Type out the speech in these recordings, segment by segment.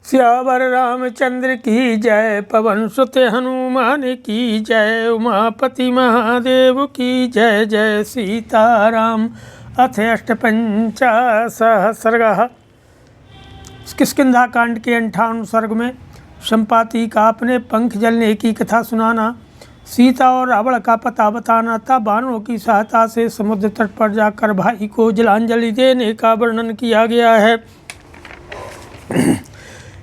सियावर रामचंद्र की जय, पवन सुत हनुमान की जय, उमापति महादेव की जय। जय सीताराम। अथ अष्टपंचाशः किष्किंधा कांड के 58 सर्ग में संपाति का अपने पंख जलने की कथा सुनाना, सीता और रावण का पता बताना था, बाणों की सहायता से समुद्र तट पर जाकर भाई को जलांजलि देने का वर्णन किया गया है।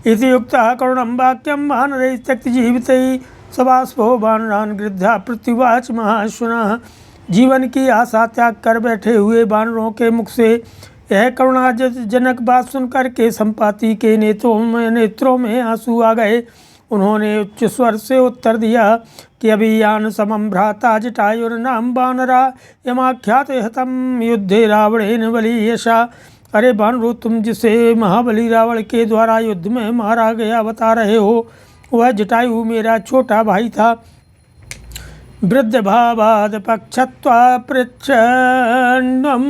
इति युक्तः करुणं वाक्यं वानरैः त्यक्तजीवितैः सबाष्पो वानरान् गृध्या प्रत्युवाच महाशुनः। जीवन की आशा त्याग कर बैठे हुए वानरों के मुख से यह करुणाजनक बात सुनकर के संपाति के नेत्रों में आंसू आ गए। उन्होंने उच्च स्वर से उत्तर दिया कि अभियान समम भ्राता जटायुर्नाम वानरा यमाख्यात हतम युद्धे रावणेन बलीयशा। अरे वानरो, तुम जिसे महाबली रावण के द्वारा युद्ध में मारा गया बता रहे हो, वह जटायु मेरा छोटा भाई था। वृद्ध भावाद पक्षत्वा पृच्छन्नम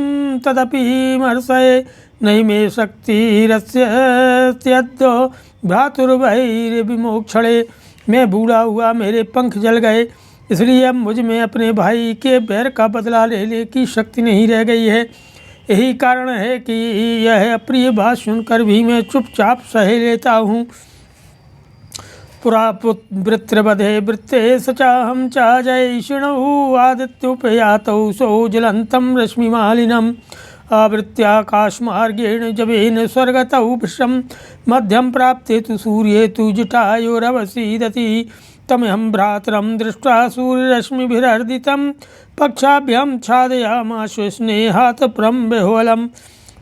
तदपि मर्षये नहीं मे शक्तिरस्यद्यो भ्रातुर्वैर्विमोक्षणे। मैं बूढ़ा हुआ, मेरे पंख जल गए, इसलिए अब मुझ में अपने भाई के बैर का बदला लेने की शक्ति नहीं रह गई है। यही कारण है कि यह अप्रिय बात सुनकर भी मैं चुपचाप सह लेता हूँ। पुरा वृत्रवधे वृत्ते सचाहं चाजयिषिणौ आदित्योपयातौ सौ ज्वलन्तं रश्मिमालिनम् आवृत्याकाशमार्गेण जवेन स्वर्गतौ भृशं मध्यं प्राप्ते तु सूर्ये तु जटायुरवसीदति तमहं भ्रातरं दृष्ट्वा सूर्यरश्मिभिरर्दितं पक्षाभ्यां छादयामास स्नेहात् परं बेहोलम।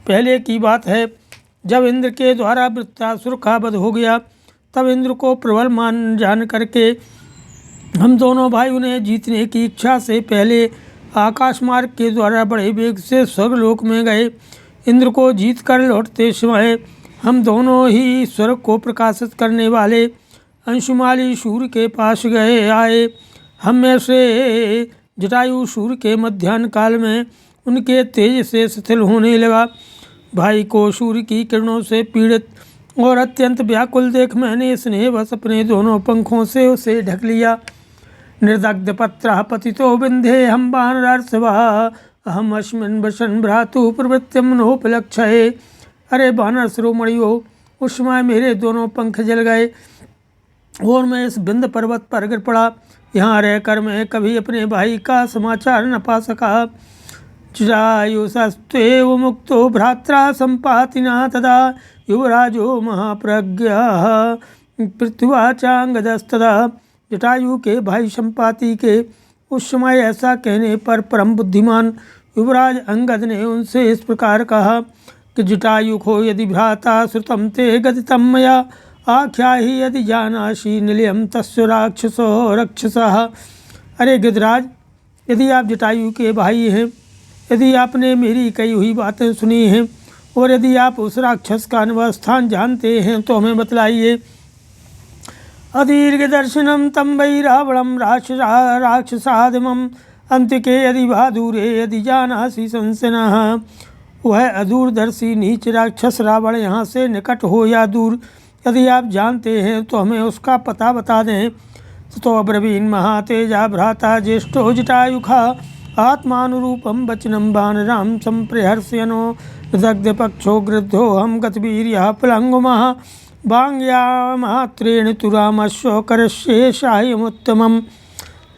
पहले की बात है, जब इंद्र के द्वारा वृत्रासुर का वध हो गया, तब इंद्र को प्रबल मान जान करके हम दोनों भाइयों ने जीतने की इच्छा से पहले आकाश मार्ग के द्वारा बड़े वेग से स्वर्गलोक में गए। इंद्र को जीत कर लौटते समय हम दोनों ही स्वर्ग को प्रकाशित करने वाले अंशुमाली सूर्य के पास आए। हम में से जटायु सूर्य के मध्याह्न काल में उनके तेज से शिथिल होने लगा। भाई को सूर्य की किरणों से पीड़ित और अत्यंत व्याकुल देख मैंने स्नेहवश अपने दोनों पंखों से उसे ढक लिया। निर्दग्ध पत्रः पतितो बिंधे हम वानरार्षभा अहम अस्मिन् वसन भ्रातु प्रवृत्तिं नोपलक्ष्ये। अरे वानर शिरोमणियों, उस समय मेरे दोनों पंख जल गए और मैं इस बिंद पर्वत पर गिर पड़ा। यहाँ रहकर मैं कभी अपने भाई का समाचार न पा सका। जटायुस्त्वेव मुक्तो भ्रात्रा संपातिना तदा युवराजो महाप्रज्ञः पृथ्वाचांगदस्तदा। जटायु के भाई संपाति के उस समय ऐसा कहने पर परम बुद्धिमान युवराज अंगद ने उनसे इस प्रकार कहा कि जटायु को यदि भ्राता श्रुतम ते गदितं मया आख्याहि यदि जानासि निलयम तस्य राक्षसो रक्षसः। अरे गिद्धराज, यदि आप जटायु के भाई हैं, यदि आपने मेरी कही हुई बातें सुनी हैं और यदि आप उस राक्षस का निवास स्थान जानते हैं तो हमें बतलाइए। अदीर्घ दर्शनम तम वै रावणम राक्षसादिमम अंतिके यदि बहादुरे यदि जानासि संसनः। वह अदूरदर्शी नीच राक्षस रावण यहाँ से निकट हो या दूर, यदि आप जानते हैं तो हमें उसका पता बता दें। तो अब्रवीन् महातेजा भ्राता ज्येष्ठो जटायुखा आत्मानुरूपम वचनम वानराम संप्रहर्षयनो दग्धपक्षो गृद्धो हम गतवीर्यः पुलंगुमः भांग्यामात्रेण तु रामस्य करस्ये साहाय्यमुत्तमम्।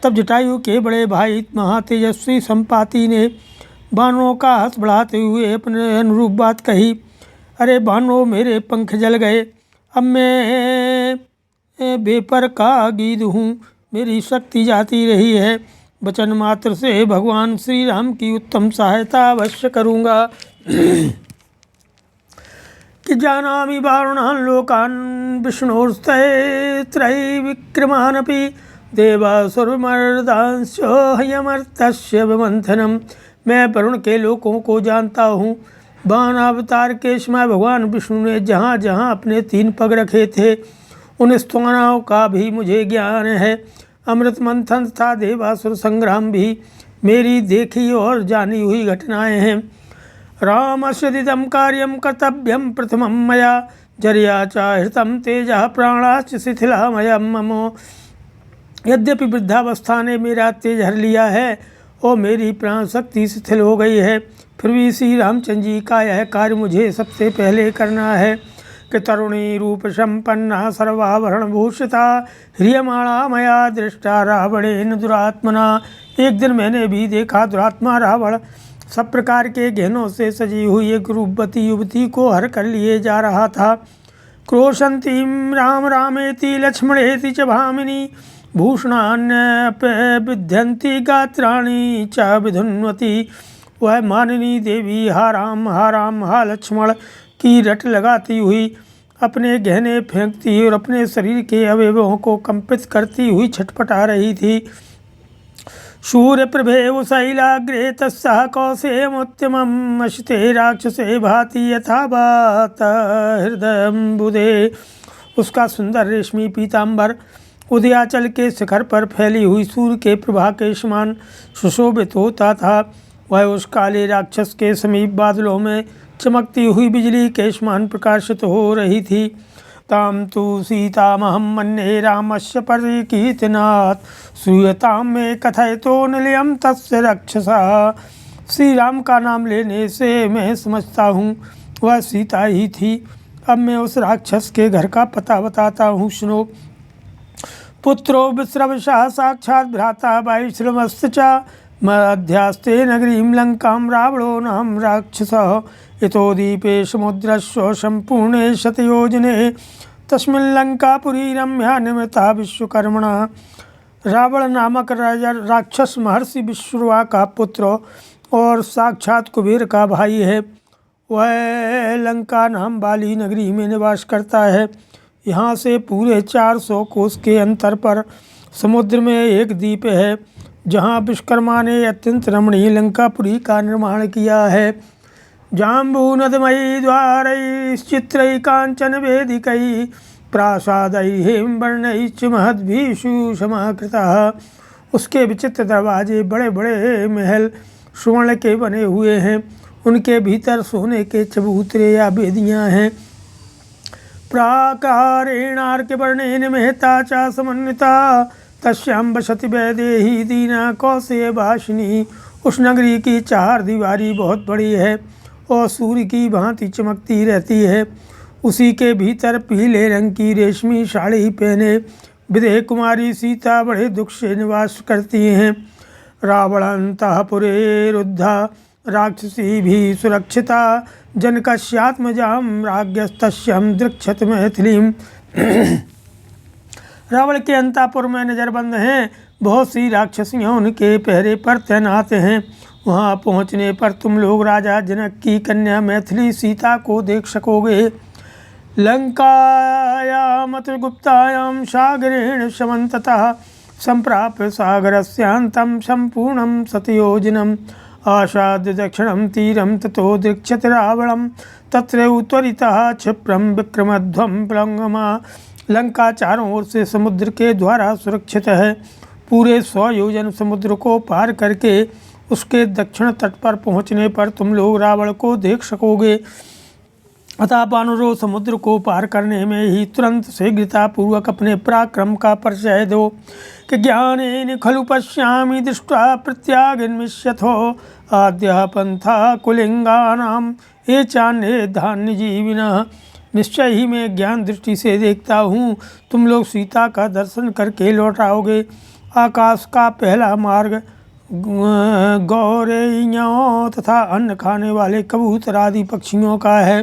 तब जटायु के बड़े भाई महातेजस्वी संपाति ने बानों का हंस बढ़ाते हुए अपने अनुरूप बात कही। अरे बानों, मेरे पंख जल गए, अब मैं बेपर का गीध हूँ, मेरी शक्ति जाती रही है। वचन मात्र से भगवान श्री राम की उत्तम सहायता अवश्य करूँगा। कि जानामि वारुणान् लोकान् विष्णोस्त्रैविक्रमानपि देवासुरमर्दांश्च हयमर्तस्य विमंथनम्। मैं वरुण के लोकों को जानता हूँ। बाण अवतार के समय भगवान विष्णु ने जहाँ जहाँ अपने 3 पग रखे थे उन स्थानों का भी मुझे ज्ञान है। अमृत मंथन तथा देवासुर संग्राम भी मेरी देखी और जानी हुई घटनाएं हैं। रामस्यदिदं कार्यं कर्तव्यं प्रथमं मया जर्या च हृतं तेजः प्राणाश्च शिथिलामयं ममो। यद्यपि वृद्धावस्था ने मेरा तेज हर लिया है और मेरी प्राण शक्ति शिथिल हो गई है, फिर भी श्री रामचंद्र जी का यह कार्य मुझे सबसे पहले करना है कि तरुणी रूप संपन्ना सर्वाभरण भूषिता ह्रियमाणा मया दृष्टा रावणेन दुरात्मना। एक दिन मैंने भी देखा दुरात्मा रावण सब प्रकार के गहनों से सजी हुई एक रूपवती युवती को हर कर लिए जा रहा था। क्रोशंतीं राम रामेति लक्ष्मणेति च भामिनी भूषणान्य विध्यंती गात्राणी च विधुन्वती। वह माननी देवी हा राम हा लक्ष्मण की रट लगाती हुई अपने गहने फेंकती और अपने शरीर के अवयवों को कंपित करती हुई छटपटा रही थी। सूर्य प्रभेव शैलाग्रे तस्सह कौशेमोत्तमम् अशिते राक्षसे भाति यथा भात हृदयम्बुदे। उसका सुंदर रेशमी पीताम्बर उदयाचल के शिखर पर फैली हुई सूर्य के प्रभा के समान सुशोभित होता था। वह उस काले राक्षस के समीप बादलों में चमकती हुई बिजली के समान प्रकाशित हो रही थी। ताम तु सीतामहं मन्ये रामस्य परिकीर्तनात् श्रूयतां मे कथयतो निलयं तस्य रक्षसा। श्री राम का नाम लेने से मैं समझता हूँ वह सीता ही थी। अब मैं उस राक्षस के घर का पता बताता हूँ, सुनो। पुत्रो विस्रवशः साक्षात् भ्राता वायुश्रवश्च च मध्यास्ते नगरीं लंकां रावणो नाम राक्षसः। इतो दीपे समुद्रस्व सम्पूर्णे शतयोजने तस्मिन् लंकापुरी रम्या निर्मिता विश्वकर्मणा। रावण नामक राजा राक्षस महर्षि विश्ववा का पुत्र और साक्षात कुबेर का भाई है। वह लंका नाम वाली नगरी में निवास करता है। यहाँ से पूरे 400 कोस के अंतर पर समुद्र में एक द्वीप है जहाँ विश्वकर्मा ने अत्यंत रमणीय लंकापुरी का निर्माण किया है। जाम्बूनदमयी द्वारैश्चित्रैः कांचन वेदिकैः प्रासादैः हेमवर्णैश्च महद्भिषु समाकृतः। उसके विचित्र दरवाजे बड़े बड़े महल स्वर्ण के बने हुए हैं। उनके भीतर सोने के चबूतरे या वेदियाँ हैं। प्राकारेणार्कवर्णेन महता च समन्विता तस्यां वसति वैदेही दीना कौशेयवासिनी। उस नगरी की चार दीवारी बहुत बड़ी है और सूर्य की भांति चमकती रहती है। उसी के भीतर पीले रंग की रेशमी साड़ी पहने विदेह कुमारी सीता बड़े दुख से निवास करती हैं। रावणान्तःपुरे रुद्धा राक्षसी भी सुरक्षिता जनकस्यात्मजां राज्ञस्तस्यां दृक्षत मैथिलीं। रावण के अंतापुर में नजरबंद हैं बहुत सी राक्षसियाँ उनके पहरे पर तैनात हैं। वहाँ पहुँचने पर तुम लोग राजा जनक की कन्या मैथिली सीता को देख सकोगे। लंकायामत गुप्तायां सागरेण समन्ततः संप्राप्य सागरस्यान्तं सम्पूर्णं शतयोजनम् आसाद्य दक्षिणं तीरं ततो दृक्षत रावणं तत्र उत्तरितः क्षिप्रं विक्रमध्वं प्लवंगमा। लंका चारों ओर से समुद्र के द्वारा सुरक्षित है। पूरे 100 योजन समुद्र को पार करके उसके दक्षिण तट पर पहुँचने पर तुम लोग रावण को देख सकोगे। अतः वानरों समुद्र को पार करने में ही तुरंत शीघ्रतापूर्वक अपने पराक्रम का परिचय दो कि ज्ञानेन खलु पश्यामि दृष्ट्वा प्रत्यागमिष्यथो आद्यः पंथा कुलिंगानां ये चान्ये धान्य जीविनः। निश्चय ही मैं ज्ञान दृष्टि से देखता हूँ तुम लोग सीता का दर्शन करके लौट आओगे। आकाश का पहला मार्ग गौरैयों तथा अन्न खाने वाले कबूतर आदि पक्षियों का है।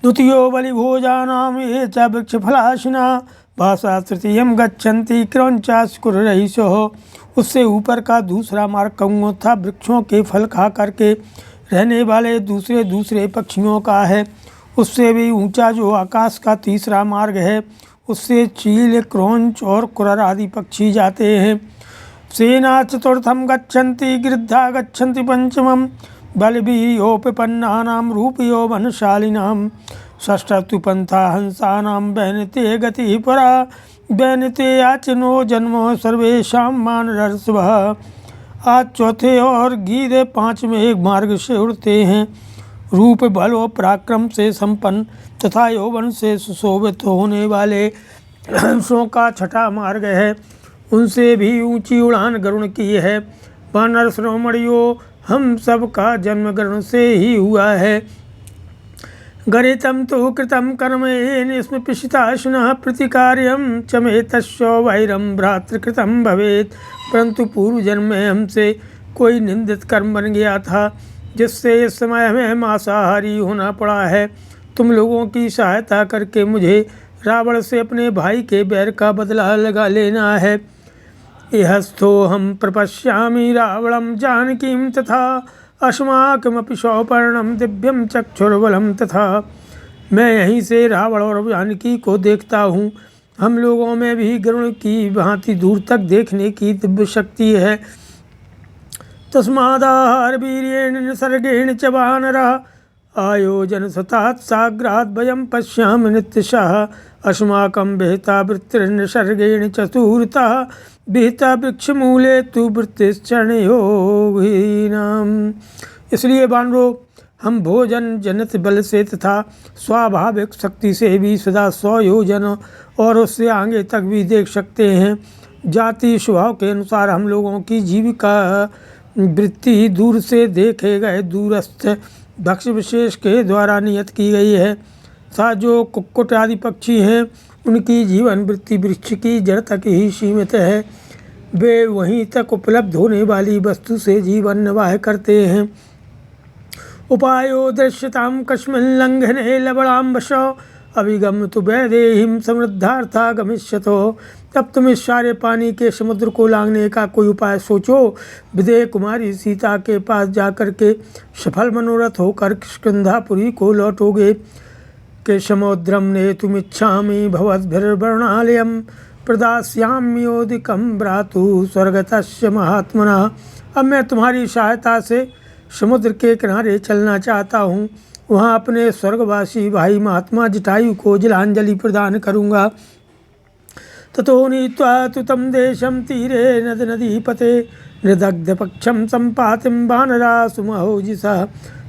द्वितीयो बलिभोजानां ये च वृक्षफलाशिना भाषा तृतीयं गच्छन्ति क्रौंचास्कुररहिषोः। उससे ऊपर का दूसरा मार्ग कौओं तथा वृक्षों के फल खा करके रहने वाले दूसरे दूसरे पक्षियों का है। उससे भी ऊंचा जो आकाश का तीसरा मार्ग है उससे चील क्रौंच और कुरर आदि पक्षी जाते हैं। सेना चतुर्थम गच्छन्ति गृद्धा गच्छन्ति पंचमं बलवीर्योपपन्नानां रूपयौवनशालिनां षष्ठस्तु पंथा हंसानां वैनते गतिः परा वैनते याचनो जन्मो सर्वेषां मानरर्षभः। आज चौथे और गीधे 5 में एक मार्ग से उड़ते हैं। रूप बल और पराक्रम से संपन्न तथा यौवन से सुशोभित होने वाले हंसों का छठा मार्ग है, उनसे भी ऊंची उड़ान गरुण की है। वानर श्रोमणियों, हम सब का जन्म गरुण से ही हुआ है। गरितं तु कृतं कर्म येन स्मृपिशिताशुनः प्रतिकार्यं च मे तस्य वैरं भ्रातृकृतं भवेत्। परंतु पूर्व जन्म में हमसे कोई निंदित कर्म बन गया था, जिससे इस समय हमें मांसाहारी होना पड़ा है। तुम लोगों की सहायता करके मुझे रावण से अपने भाई के बैर का बदला लगा लेना है। इहस्थो हम प्रपश्यामि रावणं जानकीं तथा अस्माकमपि सौपर्णम दिव्यम चक्षुर्बलम तथा। मैं यहीं से रावण और जानकी को देखता हूँ। हम लोगों में भी गरुण की भांति दूर तक देखने की दिव्य शक्ति है। तस्मादाहार वीर्येण निसर्गेण च वानरः आयोजन सतात् साग्रात् वयं पश्यामि नित्यशः। अस्माकं विहिता वृत्तिर्निसर्गेण चतुरतः विहिता वृक्षमूले तु वृत्तिश्चरणयोगिनाम्। इसलिए वानरों, हम भोजन जनित बल से तथा स्वाभाविक शक्ति से भी सदा 100 योजन और उससे आगे तक भी देख सकते हैं। जाति स्वभाव के अनुसार हम लोगों की जीविका वृत्ति दूर से देखे गए दूरस्थ भक्ष्य विशेष के द्वारा नियत की गई है। सा जो कुक्कुट आदि पक्षी हैं, उनकी जीवन वृत्ति वृक्ष की जड़ तक ही सीमित है। वे वहीं तक उपलब्ध होने वाली वस्तु से जीवन निर्वाह करते हैं। उपायो दृश्यताम कस्मिन् लंघने लवणाम्बशो अभिगम तो वैदेहीम समृद्धार्था गमिष्यतो। तब तुम इस सारे पानी के समुद्र को लांघने का कोई उपाय सोचो। विदेह कुमारी सीता के पास जाकर के सफल मनोरथ होकर किष्किंधापुरी को लौटोगे। के समुद्रम ने तुम इच्छामि भवद्भिर्वर्णालयम प्रदास्याम्योदिकं भ्रातु स्वर्गतस्य महात्मना। अब मैं तुम्हारी सहायता से समुद्र के किनारे चलना चाहता हूँ। वहाँ अपने स्वर्गवासी भाई महात्मा जटायु को जलांजलि प्रदान करूँगा। ततो नीत्वा तु तं देशं तीरे नद नदीपते नृदग्धपक्षं सम्पातिं वानरा सुमहोजिसः।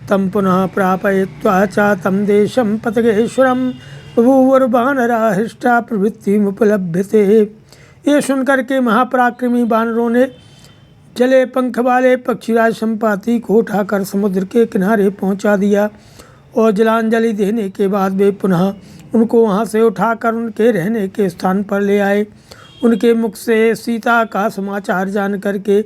तं पुनः प्रापयित्वा च तं देशं पतगेश्वरं बभूवुर्वानरा हृष्टा प्रवृत्तिमुपलभ्यते। ये सुनकर के महापराक्रमी वानरों ने जले पंख वाले पक्षीराज संपाति को उठाकर समुद्र के किनारे पहुंचा दिया और जलांजलि देने के बाद वे पुनः उनको वहां से उठाकर उनके रहने के स्थान पर ले आए। उनके मुख से सीता का समाचार जान करके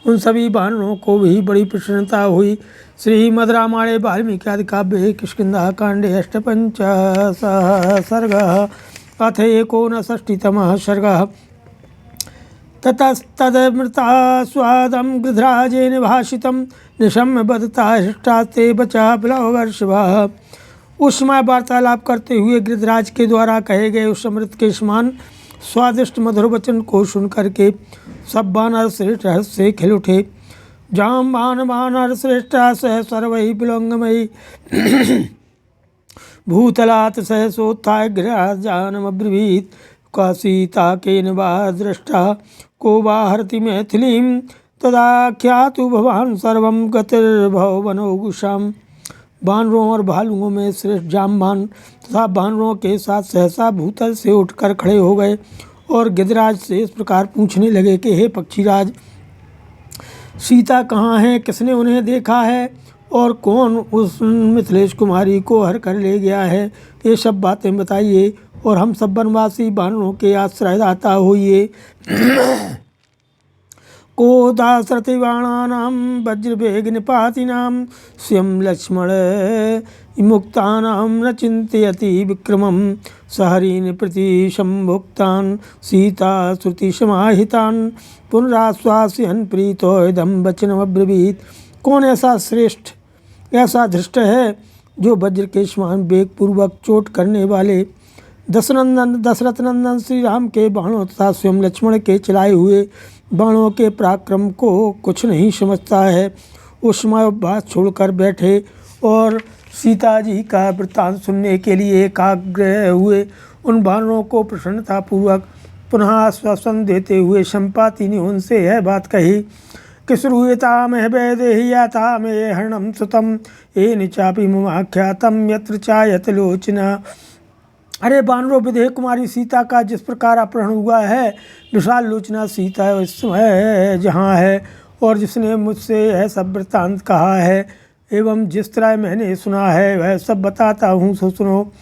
उन सभी वानरों को भी बड़ी प्रसन्नता हुई। श्रीमद् रामायणे वाल्मीकि आदि काव्ये किष्किंधा कांडे अष्टपंचशः सर्गः अथ एकोनषष्टितमः सर्गः। ततस्तदमृता स्वादं गृध्राजेन भाषितं निशम्य बदता हृष्टास्ते बचा प्लववर्षभः। उस समय वार्तालाप करते हुए गृध्राज के द्वारा कहे गए उस अमृत के समान स्वादिष्ट मधुर वचन को सुन करके सब वानर श्रेष्ठ हर्ष से खिल उठे। जाम्बान वानर श्रेष्ठा सह सर्वैः विलोंगमयी भूतलात् सहसोत्थाय गृहजानमब्रवीत्। का सीता केन वा दृष्टा को वा हरति मैथिलीं तदाख्यातु भवान् सर्वं गतिर्भवनोगुषाम्। वानरों और भालुओं में श्रेष्ठ जाम्बान तथा वानरों के साथ सहसा भूतल से उठकर खड़े हो गए और गिरिराज से इस प्रकार पूछने लगे कि हे पक्षीराज, सीता कहाँ है, किसने उन्हें देखा है और कौन उस मिथिलेश कुमारी को हर कर ले गया है। ये सब बातें बताइए और हम सब वनवासी वानरों के आश्रयदाता होइए। को दासरथिबाणानां वज्रवेग निपातिनां स्वयं लक्ष्मण मुक्तानां न चिन्तयति विक्रमं सहरीन् प्रति संभुक्तान् सीता श्रुति समाहितान् पुनराश्वासयन् प्रीतो इदं वचनमब्रवीत्। कौन ऐसा श्रेष्ठ ऐसा धृष्ट है जो वज्र के समान वेग पूर्वक चोट करने वाले दशरथ नंदन श्री राम के बाणों तथा स्वयं लक्ष्मण के चलाए हुए बाणों के पराक्रम को कुछ नहीं समझता है। उस समय बात छोड़कर बैठे और सीता जी का वृत्तांत सुनने के लिए एकाग्र हुए उन वानरों को प्रसन्नतापूर्वक पुनः आश्वासन देते हुए संपाति ने उनसे यह बात कही। किसरूयता में वैदेह्यता में हरणम सुतम येन चापि ममाख्यातम यत्र चायत लोचना। अरे वानरों, विदेह कुमारी सीता का जिस प्रकार अपहरण हुआ है, विशाल लोचना सीता इस समय जहाँ है, और जिसने मुझसे यह सब वृत्तांत कहा है एवं जिस तरह मैंने सुना है वह सब बताता हूँ, सो सुनो।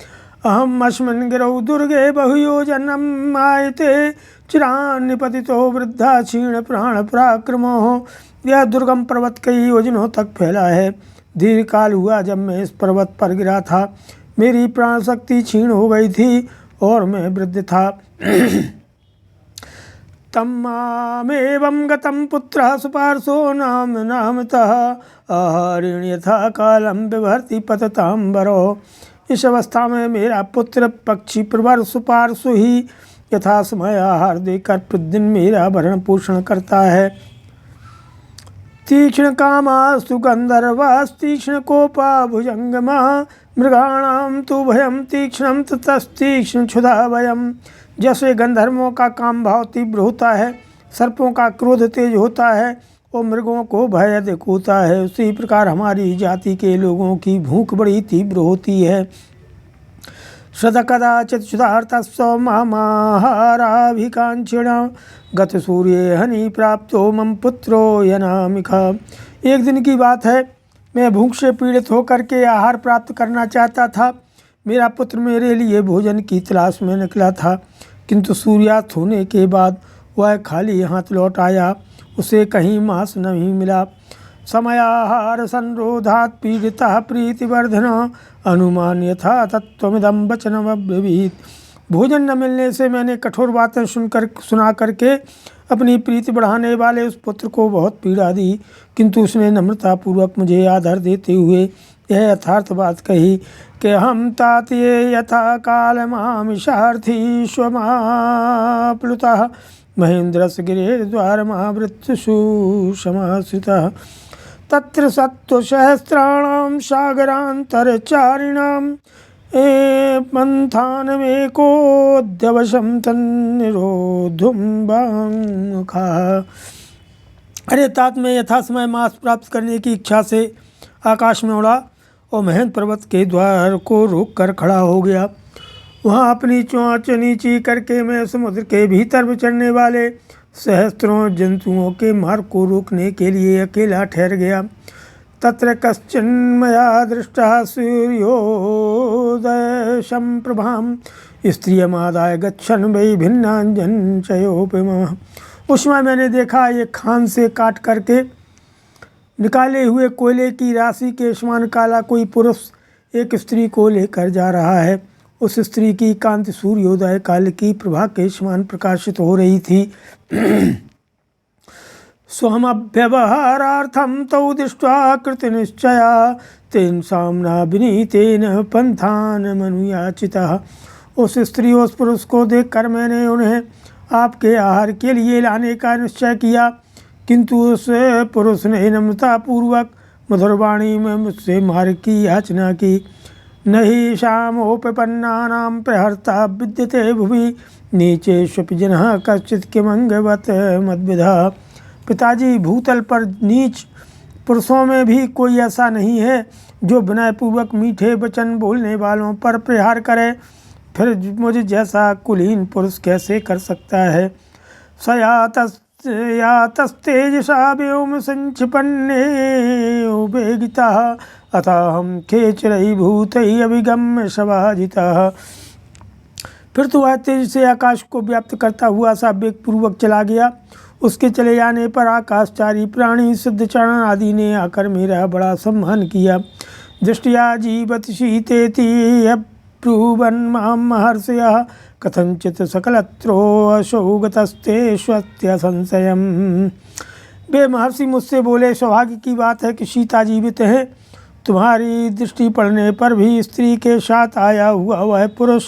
अहम अस्मिन् गिरौ दुर्गे बहुयोजनम आयते चिरान्निपतितो वृद्धा क्षीण प्राण पराक्रमो। यह दुर्गम पर्वत कई योजनों तक फैला है। दीर्घ काल हुआ जब मैं इस पर्वत पर गिरा था, मेरी प्राण शक्ति क्षीण हो गई थी और मैं वृद्ध था। तम्मामेवं गतं पुत्रः सुपार्श्वो नाम नामतः आहारेण यथा कालम बिभर्ति पततांबरो। इस अवस्था में मेरा पुत्र पक्षी प्रवर सुपार्श्व ही यथा समय आहार देकर प्रतिदिन मेरा भरण पोषण करता है। तीक्ष्ण कामास्तु गंधर्वास्तीक्ष्ण कोपा भुजंगमा मृगाणाम तो भयम तीक्ष्णम ततस्तीक्ष्ण क्षुधा भयम। जैसे गंधर्वों का काम भाव तीव्र होता है, सर्पों का क्रोध तेज होता है और मृगों को भय अधिक होता है, उसी प्रकार हमारी जाति के लोगों की भूख बड़ी तीव्र होती है। सदा कदाचित क्षुधार्तस्व मामाहाराभिकांक्षिण गत सूर्य हनि प्राप्तो मम पुत्रो यनामिका। एक दिन की बात है, मैं भूख से पीड़ित होकर के आहार प्राप्त करना चाहता था। मेरा पुत्र मेरे लिए भोजन की तलाश में निकला था, किंतु सूर्यास्त होने के बाद वह खाली हाथ लौट आया। उसे कहीं मांस नहीं मिला। समयाहार संरोधात् पीड़ितः प्रीतिवर्धना अनुमान यथा तत्त्वमिदं वचनमब्रवीत्। भोजन न मिलने से मैंने कठोर बातें सुना करके अपनी प्रीति बढ़ाने वाले उस पुत्र को बहुत पीड़ा दी, किंतु उसने नम्रतापूर्वक मुझे आदर देते हुए यह यथार्थ बात कही कि हम तात्ये यथा कालमामिषार्थी स्वमाप्लुतः महेन्द्रस्य गिरिर्द्वारमावृत्सु समाश्रितः तत्र सत्त्वसहस्राणां सागरान्तरचारिणां पंथानमेकोऽद्यवशं तन्निरोधुं बाङ्मुखः। अरे तात में यथा समय मांस प्राप्त करने की इच्छा से आकाश में उड़ा और महेंद्र पर्वत के द्वार को रोक कर खड़ा हो गया। वहाँ अपनी चोंच नीची करके मैं समुद्र के भीतर विचरने वाले सहस्त्रों जंतुओं के मार्ग को रोकने के लिए अकेला ठहर गया। तत्र कश्चन मया दृष्टः सूर्योदय संप्रभां स्त्रियमादाय गच्छन् वै भिन्नाञ्जनचयोपमः। उसमें मैंने देखा एक खान से काट करके निकाले हुए कोयले की राशि के समान काला कोई पुरुष एक स्त्री को लेकर जा रहा है। उस स्त्री की कांति सूर्योदय काल की प्रभा के समान प्रकाशित हो रही थी। स्वहमभ्यवहारार्थं तौ दृष्ट्वा कृतनिश्चया तेन साम्ना विनीतेन पंथान मनुयाचितः। उस स्त्री उस पुरुष को देखकर मैंने उन्हें आपके आहार के लिए लाने का निश्चय किया, किंतु उस पुरुष ने नम्रतापूर्वक मधुर वाणी में मुझसे मार्ग की याचना की। नहि शामोपपन्नानां प्रहर्ता विद्यते भुवि नीचेष्वपि जनः कश्चित् किमंगवत् मद्विधः। पिताजी, भूतल पर नीच पुरुषों में भी कोई ऐसा नहीं है जो विनयपूर्वक मीठे वचन बोलने वालों पर प्रहार करे, फिर मुझ जैसा कुलीन पुरुष कैसे कर सकता है। सयातस्तेजसा व्योम संक्षिपन्ने उपेगितः अथाहं खेचरैर्भूतैः अभिगम्य सभाजितः। फिर तो वह तेज से आकाश को व्याप्त करता हुआ सा वेगपूर्वक चला गया। उसके चले जाने पर आकाशचारी प्राणी सिद्धचरण आदि ने आकर मेरा बड़ा सम्मान किया। दृष्टिया जीवति शीतेति अब्रुवन् मां महर्षयः कथंचित् सकलत्रोऽशौ गतस्ते स्वत्य संशयम्। वे महर्षि मुझसे बोले, सौभाग्य की बात है कि सीता जीवित है। तुम्हारी दृष्टि पड़ने पर भी स्त्री के साथ आया हुआ वह पुरुष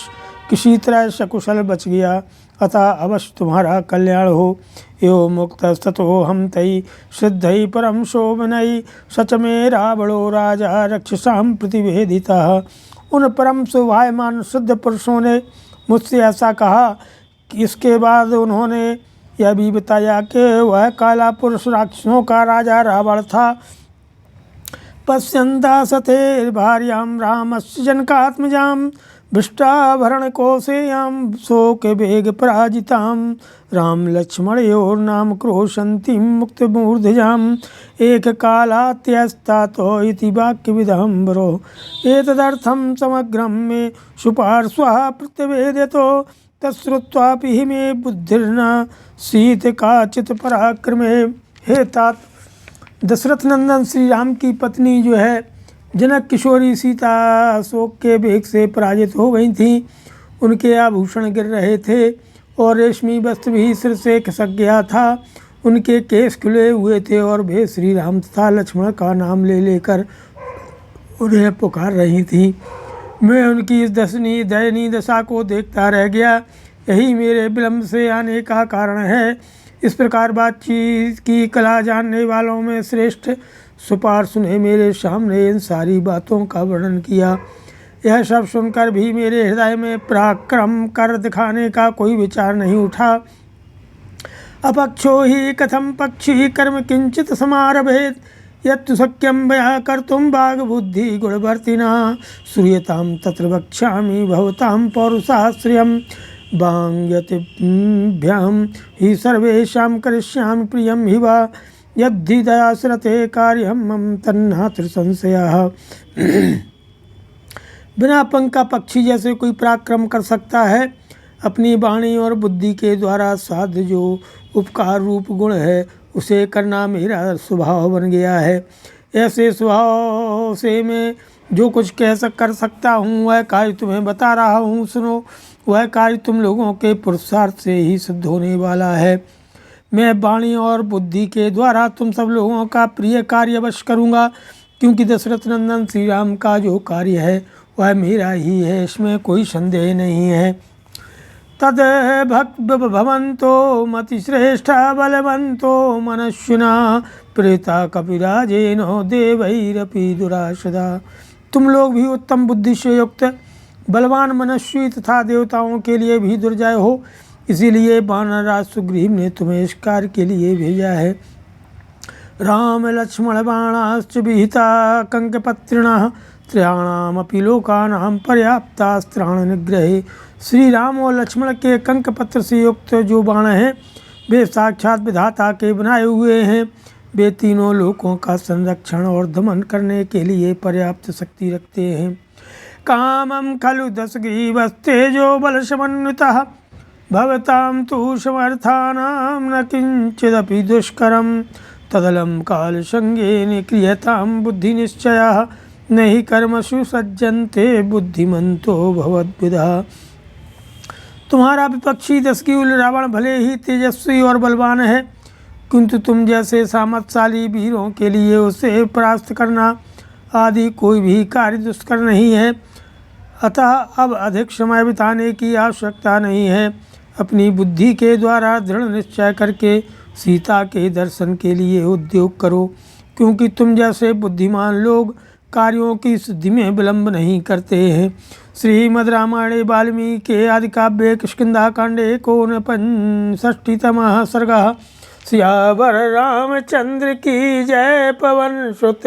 किसी तरह सकुशल बच गया, अतः अवश्य तुम्हारा कल्याण हो। यो मुक्तस्ततो हम तई सिद्धई परम शोभनई सच में रावणो राजा रक्षसां प्रतिवेदितः। उन परम शोभायमान सिद्ध पुरुषों ने मुझसे ऐसा कहा कि इसके बाद उन्होंने यह भी बताया कि वह काला पुरुष राक्षसों का राजा रावण था। पश्यन्ता सते भार्यां रामस्य जनकात्मजां भ्रष्टाभरण कोशेयां शोक वेग पराजितां राम लक्ष्मणयोर्नाम क्रोशन्तीं मुक्तमूर्धजाम् एक कालात्यस्तातो इति वाक्यविदम्बरो एतदर्थं समग्रं मे सुपार्श्वः प्रत्यवेदयतो तच्छ्रुत्वापि हि मे बुद्धिर्न सीत काचित् पराक्रमे। हे तात, दशरथ नंदन श्री राम की पत्नी जो है जनक किशोरी सीता शोक के वेग से पराजित हो गई थी। उनके आभूषण गिर रहे थे और रेशमी वस्त्र भी सिर से खिसक गया था। उनके केस खुले हुए थे और वे श्री राम तथा लक्ष्मण का नाम ले लेकर उन्हें पुकार रही थी। मैं उनकी इस दयनीय दशा को देखता रह गया। यही मेरे विलम्ब से आने का कारण है। इस प्रकार बातचीत की कला जानने वालों में श्रेष्ठ सुपार्श्व ने मेरे सामने इन सारी बातों का वर्णन किया। यह सब सुनकर भी मेरे हृदय में पराक्रम कर दिखाने का कोई विचार नहीं उठा। अपक्षो ही कथम पक्षी कर्म किंचित समारभेत यत्तु शक्यं मया कर्तुं वाग्बुद्धि गुणवर्तिना श्रूयतां तत्र वक्ष्यामि भवतां पौरुषाश्रयं वाङ्यतिभ्यां हि सर्वेषां करिष्यामि प्रियं हि वा यद्धि दयाश्रते कार्यं मम तन्नात्र संशयः। बिना पंख का पक्षी जैसे कोई पराक्रम कर सकता है। अपनी वाणी और बुद्धि के द्वारा साध्य जो उपकार रूप गुण है उसे करना मेरा स्वभाव बन गया है। ऐसे स्वभाव से मैं जो कुछ कर सकता हूँ वह कार्य तुम्हें बता रहा हूँ, सुनो। वह कार्य तुम लोगों के पुरुषार्थ से ही सिद्ध होने वाला है। मैं वाणी और बुद्धि के द्वारा तुम सब लोगों का प्रिय कार्य अवश्य करूँगा, क्योंकि दशरथ नंदन श्री राम का जो कार्य है वह मेरा ही है, इसमें कोई संदेह नहीं है। तद भवन्तो मतिश्रेष्ठा बलवन्तो मनुष्यना प्रेता कपिराजेनो देवैरपि दुराशदा। तुम लोग भी उत्तम बुद्धि से युक्त बलवान मनुष्य तथा देवताओं के लिए भी दुर्जय हो, इसीलिए वानरराज सुग्रीव ने तुम्हें इस कार्य के लिए भेजा है। राम लक्ष्मण बाणाश्च विहिता कंकपत्रिणः त्रयाणामपि लोकानां पर्याप्तास्त्राण निग्रहे। श्री राम और लक्ष्मण के कंकपत्र से युक्त जो बाण हैं वे साक्षात विधाता के बनाए हुए हैं। वे तीनों लोकों का संरक्षण और दमन करने के लिए पर्याप्त शक्ति रखते हैं। कामं खलु दशग्रीवस्तेजो बलसमन्वितः भवतां तु समर्थानां न किंचिदपि दुष्करं तदलं कालसंगेन क्रियतां बुद्धिनिश्चयः नहि कर्मसु सज्जन्ते बुद्धिमन्तो भवद्विदः। तुम्हारा विपक्षी दशग्रीव रावण भले ही तेजस्वी और बलवान है, किंतु तुम जैसे सामर्थशाली वीरों के लिए उसे परास्त करना आदि कोई भी कार्य दुष्कर नहीं है। अतः अब अधिक समय बिताने की आवश्यकता नहीं है। अपनी बुद्धि के द्वारा दृढ़ निश्चय करके सीता के दर्शन के लिए उद्योग करो, क्योंकि तुम जैसे बुद्धिमान लोग कार्यों की सिद्धि में विलंब नहीं करते हैं। श्रीमद् रामायणे वाल्मीकि आदि काव्ये किष्किंधाकांडे 59तमः सर्गः। सियावर रामचंद्र की जय। पवन सुत